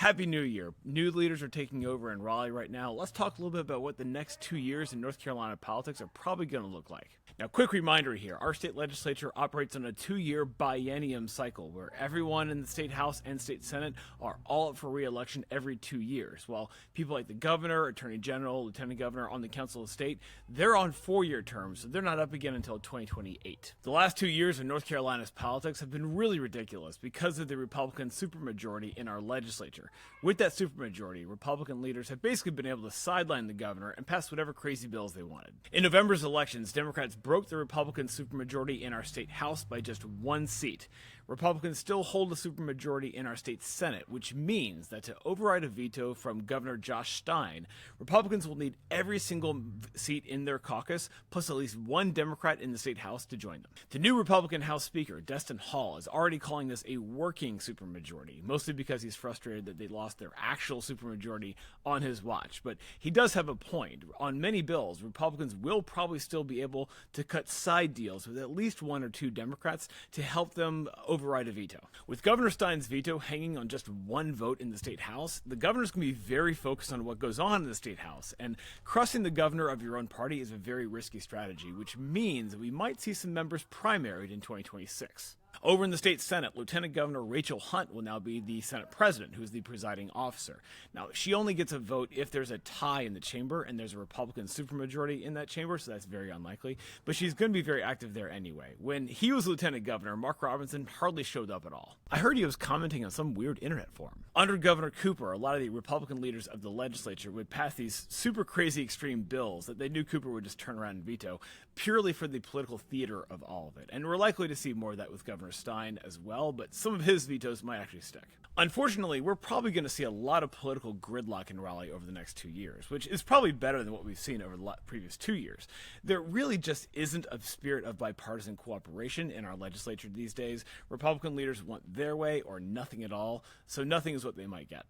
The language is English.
Happy New Year. New leaders are taking over in Raleigh right now. Let's talk a little bit about what the next 2 years in North Carolina politics are probably going to look like. Now, quick reminder here, our state legislature operates on a 2-year biennium cycle where everyone in the state house and state senate are all up for re-election every 2 years, while people like the governor, attorney general, lieutenant governor on the council of state, they're on 4-year terms, so they're not up again until 2028. The last 2 years in North Carolina's politics have been really ridiculous because of the Republican supermajority in our legislature. With that supermajority, Republican leaders have basically been able to sideline the governor and pass whatever crazy bills they wanted. In November's elections, Democrats broke the Republican supermajority in our state house by just 1 seat. Republicans still hold a supermajority in our state senate, which means that to override a veto from Governor Josh Stein, Republicans will need every single seat in their caucus, plus at least 1 Democrat in the state house to join them. The new Republican House Speaker, Destin Hall, is already calling this a working supermajority, mostly because he's frustrated that they lost their actual supermajority on his watch. But he does have a point. On many bills, Republicans will probably still be able to cut side deals with at least 1 or 2 Democrats to help them override a veto. With Governor Stein's veto hanging on just 1 vote in the state house, the governor's going to be very focused on what goes on in the state house, and crushing the governor of your own party is a very risky strategy, which means we might see some members primaried in 2026. Over in the state senate, Lieutenant Governor Rachel Hunt will now be the Senate president, who's the presiding officer. Now, she only gets a vote if there's a tie in the chamber and there's a Republican supermajority in that chamber, so that's very unlikely, but she's going to be very active there anyway. When he was lieutenant governor, Mark Robinson hardly showed up at all. I heard he was commenting on some weird internet forum. Under Governor Cooper, a lot of the Republican leaders of the legislature would pass these super crazy extreme bills that they knew Cooper would just turn around and veto, purely for the political theater of all of it. And we're likely to see more of that with Governor Stein as well, but some of his vetoes might actually stick. Unfortunately, we're probably going to see a lot of political gridlock in Raleigh over the next 2 years, which is probably better than what we've seen over the previous 2 years. There really just isn't a spirit of bipartisan cooperation in our legislature these days. Republican leaders want their way or nothing at all, so nothing is what they might get.